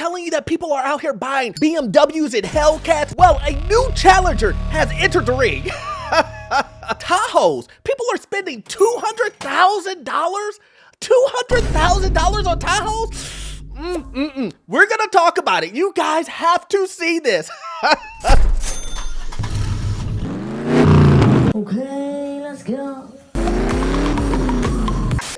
telling you that people are out here buying BMWs and Hellcats? Well, a new challenger has entered the ring. Tahoes. People are spending $200,000? $200,000 on Tahoes? We're gonna talk about it. You guys have to see this. Okay, let's go.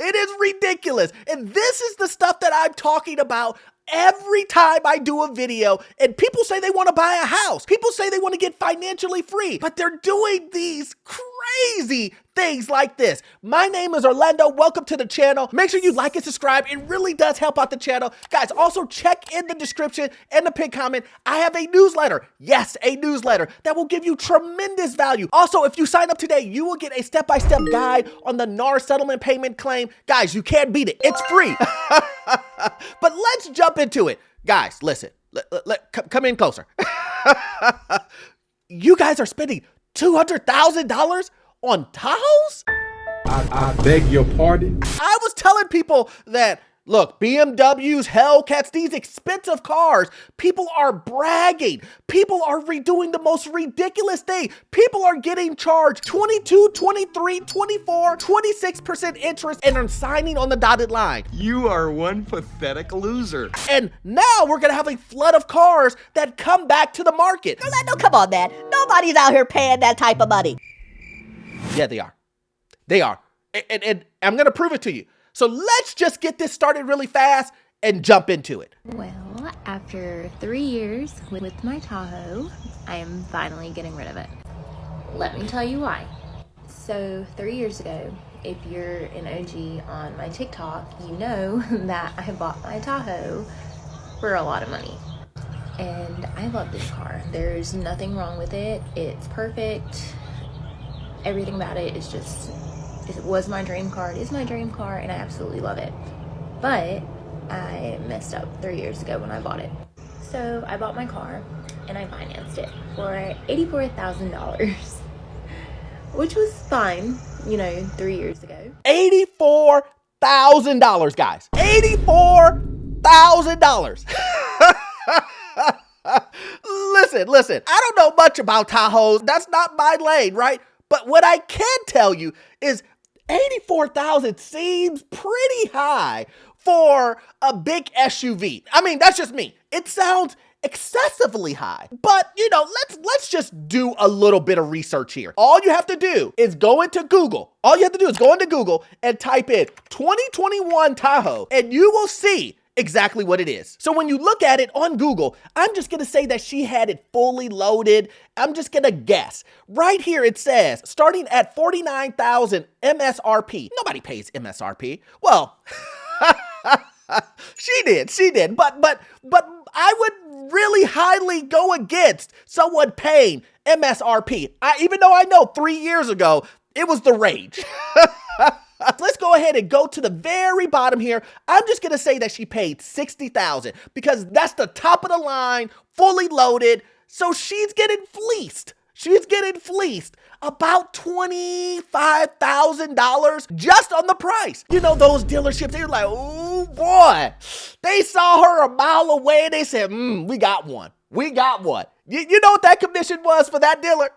It is ridiculous. And this is the stuff that I'm talking about every time I do a video. And people say they want to buy a house. People say they want to get financially free, but they're doing these crazy things like this. My name is Orlando. Welcome to the channel. Make sure you like and subscribe. It really does help out the channel. Guys, also check in the description and the pinned comment. I have a newsletter. Yes, a newsletter that will give you tremendous value. Also, if you sign up today, you will get a step-by-step guide on the NAR settlement payment claim. Guys, you can't beat it. It's free. But let's jump into it. Guys, listen. Come in closer. You guys are spending $200,000 on Tahoes? I beg your pardon? I was telling people that, look, BMWs, Hellcats, these expensive cars, people are bragging. People are doing the most ridiculous thing. People are getting charged 22, 23, 24, 26% interest and are signing on the dotted line. You are one pathetic loser. And now we're gonna have a flood of cars that come back to the market. Orlando, come on, man. Nobody's out here paying that type of money. Yeah, they are. They are. And I'm gonna prove it to you. So let's just get this started really fast and jump into it. Well, after 3 years with my Tahoe, I am finally getting rid of it. Let me tell you why. So 3 years ago, if you're an OG on my TikTok, you know that I bought my Tahoe for a lot of money. And I love this car. There's nothing wrong with it. It's perfect. Everything about it is just, it was my dream car. It is my dream car, and I absolutely love it. But I messed up 3 years ago when I bought it. So I bought my car, and I financed it for $84,000, which was fine, you know, 3 years ago. $84,000, guys. $84,000. Listen, I don't know much about Tahoes. That's not my lane, right? But what I can tell you is 84,000 seems pretty high for a big SUV. I mean, that's just me. It sounds excessively high. But, you know, let's just do a little bit of research here. All you have to do is go into Google. All you have to do is go into Google and type in 2021 Tahoe, and you will see exactly what it is. So when you look at it on Google, I'm just gonna say that she had it fully loaded. I'm just gonna guess. Right here it says, starting at $49,000 MSRP. Nobody pays MSRP. Well, she did. But I would really highly go against someone paying MSRP. Even though I know 3 years ago, it was the rage. Let's go ahead and go to the very bottom here. I'm just gonna say that she paid $60,000 because that's the top of the line, fully loaded. So she's getting fleeced. She's getting fleeced about $25,000 just on the price. You know, those dealerships, they're like, oh boy. They saw her a mile away and they said, we got one. We got one. You know what that commission was for that dealer?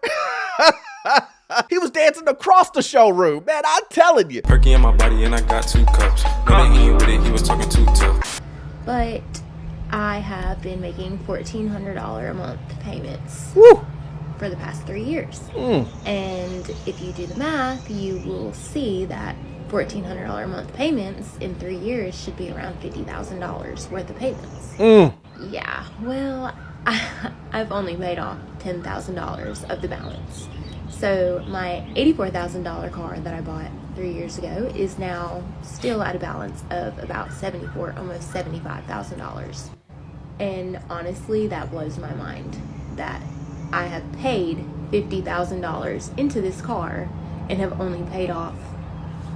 He was dancing across the showroom, man, I'm telling you. Perky in my body and I got 2 cups. Know that he ain't with it, he was talking too tough. But I have been making $1,400 a month payments for the past 3 years. And if you do the math, you will see that $1,400 a month payments in 3 years should be around $50,000 worth of payments. Yeah, well, I've only paid off $10,000 of the balance. So my $84,000 car that I bought 3 years ago is now still at a balance of about almost $75,000. And honestly, that blows my mind that I have paid $50,000 into this car and have only paid off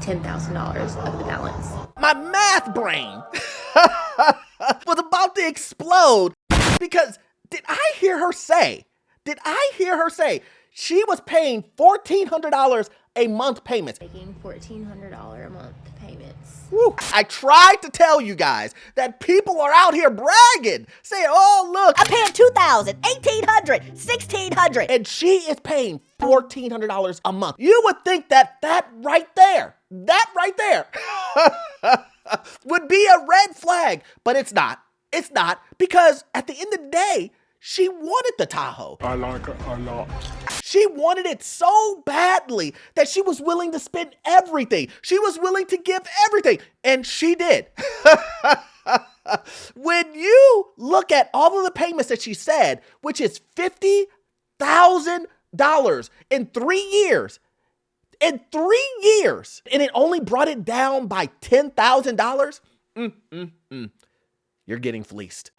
$10,000 of the balance. My math brain was about to explode because did I hear her say she was paying $1,400 a month payments? Making $1,400 a month payments. Woo. I tried to tell you guys that people are out here bragging, saying, oh, look. I'm paying $2,000, $1,800, $1,600. And she is paying $1,400 a month. You would think that right there would be a red flag, but it's not. It's not, because at the end of the day, she wanted the Tahoe. I like it a lot. She wanted it so badly that she was willing to spend everything. She was willing to give everything, and she did. When you look at all of the payments that she said, which is $50,000 in 3 years, and it only brought it down by $10,000, you're getting fleeced.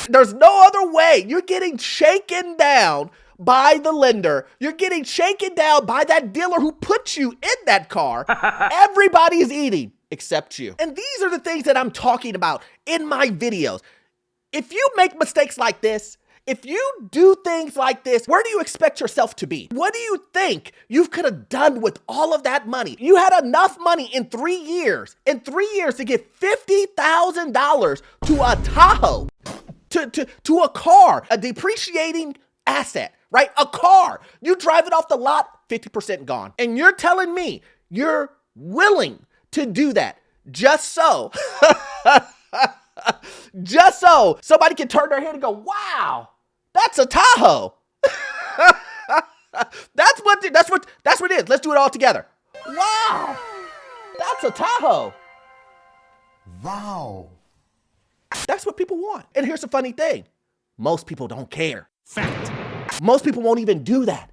There's no other way. You're getting shaken down by the lender. You're getting shaken down by that dealer who put you in that car. Everybody's eating except you. And these are the things that I'm talking about in my videos. If you make mistakes like this, if you do things like this, where do you expect yourself to be? What do you think you could have done with all of that money? You had enough money in 3 years, to get $50,000 to a Tahoe, to a car, a depreciating asset, right? A car. You drive it off the lot, 50% gone. And you're telling me you're willing to do that just so, just so somebody can turn their head and go, wow, that's a Tahoe. That's what it is. Let's do it all together. Wow, that's a Tahoe. Wow. That's what people want. And here's the funny thing. Most people don't care. Fact. Most people won't even do that.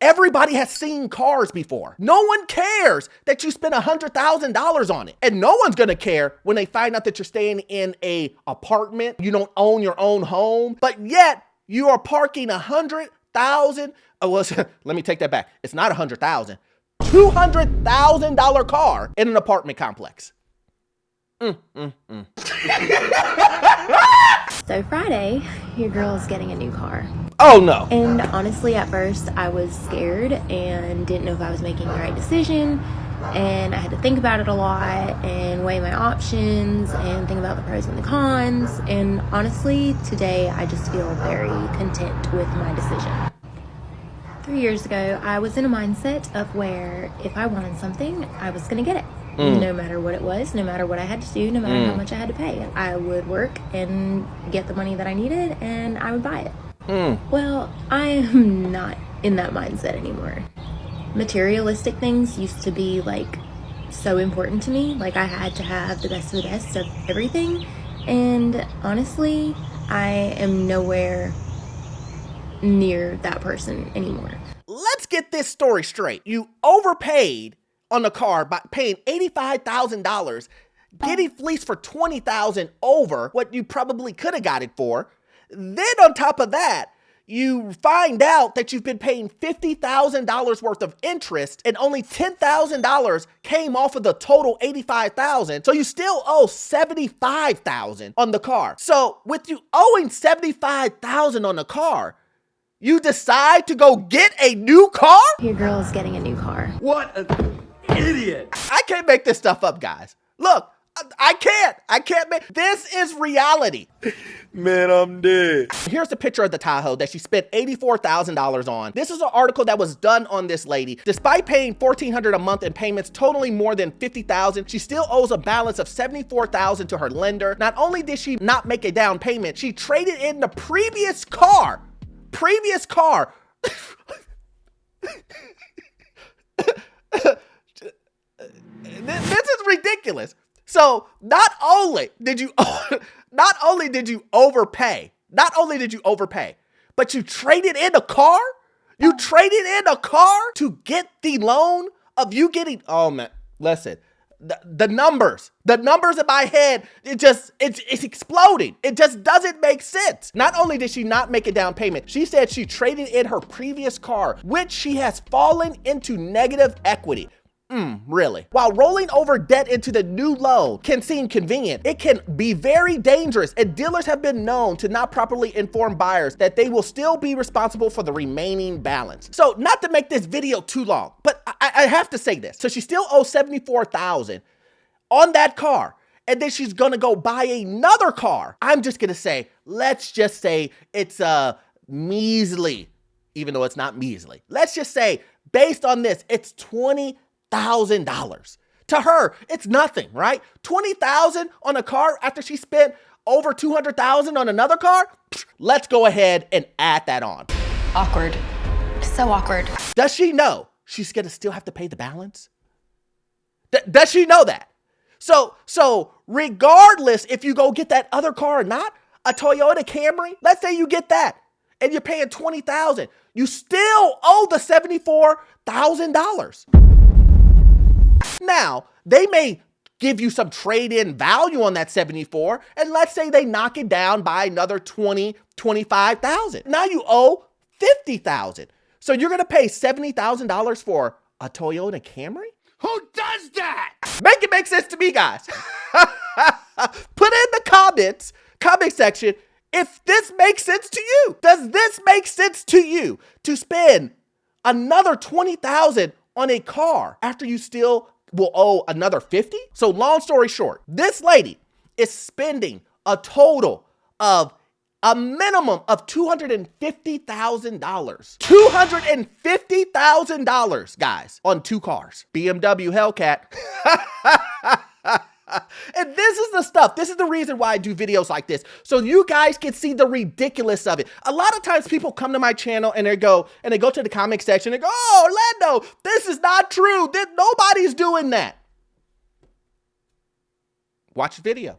Everybody has seen cars before. No one cares that you spent $100,000 on it. And no one's gonna care when they find out that you're staying in an apartment, you don't own your own home, but yet you are parking $100,000. Let me take that back. It's not $100,000. $200,000 car in an apartment complex. So Friday, your girl's getting a new car. Oh no. And honestly, at first, I was scared and didn't know if I was making the right decision. And I had to think about it a lot and weigh my options and think about the pros and the cons. And honestly, today, I just feel very content with my decision. 3 years ago, I was in a mindset of where if I wanted something, I was going to get it. No matter what it was, no matter what I had to do, no matter how much I had to pay. I would work and get the money that I needed and I would buy it. Well, I am not in that mindset anymore. Materialistic things used to be like so important to me. Like I had to have the best of the best of everything. And honestly, I am nowhere near that person anymore. Let's get this story straight. You overpaid on the car by paying $85,000, getting fleeced for $20,000 over what you probably could have got it for. Then on top of that, you find out that you've been paying $50,000 worth of interest and only $10,000 came off of the total $85,000. So you still owe $75,000 on the car. So with you owing $75,000 on the car, you decide to go get a new car? Your girl's getting a new car. What an idiot! I can't make this stuff up, guys. Look, I can't make, this is reality. Man, I'm dead. Here's the picture of the Tahoe that she spent $84,000 on. This is an article that was done on this lady. Despite paying $1,400 a month in payments totaling more than $50,000, she still owes a balance of $74,000 to her lender. Not only did she not make a down payment, she traded in the previous car. This is ridiculous. So not only did you overpay, but you traded in a car? You traded in a car to get the loan of you getting, oh man, listen, the numbers in my head, it's exploding. It just doesn't make sense. Not only did she not make a down payment, she said she traded in her previous car, which she has fallen into negative equity. Really? While rolling over debt into the new loan can seem convenient, it can be very dangerous, and dealers have been known to not properly inform buyers that they will still be responsible for the remaining balance. So not to make this video too long, but I have to say this. So she still owes $74,000 on that car, and then she's gonna go buy another car. I'm just gonna say, let's just say it's measly, even though it's not measly. Let's just say, based on this, it's $20,000. To her, it's nothing, right? $20,000 on a car after she spent over $200,000 on another car? Let's go ahead and add that on. Awkward. So awkward. Does she know she's gonna still have to pay the balance? Does she know that? So regardless if you go get that other car or not, a Toyota Camry, let's say you get that and you're paying $20,000, you still owe the $74,000. Now, they may give you some trade-in value on that 74, and let's say they knock it down by another 20, 25,000. Now you owe 50,000. So you're gonna pay $70,000 for a Toyota Camry? Who does that? Make it make sense to me, guys. Put in the comment section, if this makes sense to you. Does this make sense to you to spend another $20,000 on a car after you still will owe another 50? So long story short, this lady is spending a total of a minimum of $250,000. $250,000, guys, on two cars. BMW Hellcat. And this is the stuff. This is the reason why I do videos like this, so you guys can see the ridiculous of it. A lot of times people come to my channel and they go to the comment section and go, "Oh, Orlando, this is not true. Nobody's doing that." Watch the video.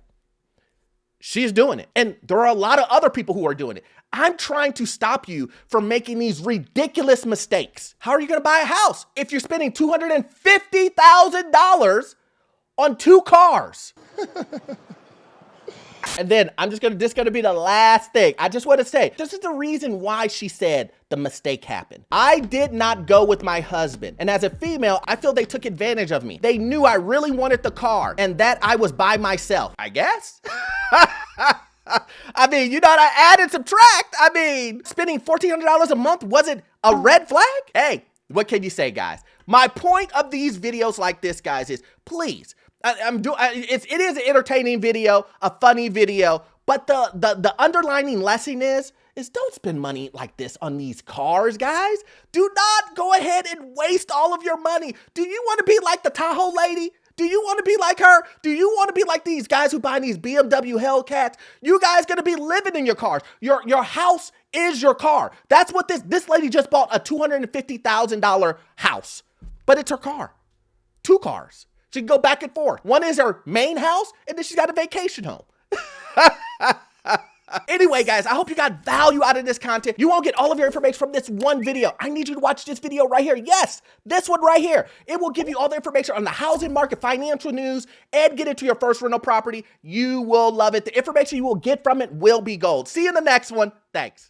She's doing it. And there are a lot of other people who are doing it. I'm trying to stop you from making these ridiculous mistakes. How are you going to buy a house if you're spending $250,000 on two cars? And then this is gonna be the last thing. I just want to say, this is the reason why she said the mistake happened. I did not go with my husband. And as a female, I feel they took advantage of me. They knew I really wanted the car and that I was by myself, I guess. I mean, you know, I add and subtract. I mean, spending $1,400 a month wasn't a red flag? Hey, what can you say, guys? My point of these videos like this, guys, is please, it is an entertaining video, a funny video, but the underlining lesson is don't spend money like this on these cars, guys. Do not go ahead and waste all of your money. Do you want to be like the Tahoe lady? Do you want to be like her? Do you want to be like these guys who buy these BMW Hellcats? You guys gonna be living in your cars. Your house is your car. That's what this lady just bought, a $250,000 house, but it's her car. Two cars. She can go back and forth. One is her main house, and then she's got a vacation home. Anyway, guys, I hope you got value out of this content. You won't get all of your information from this one video. I need you to watch this video right here. Yes, this one right here. It will give you all the information on the housing market, financial news, and get into your first rental property. You will love it. The information you will get from it will be gold. See you in the next one. Thanks.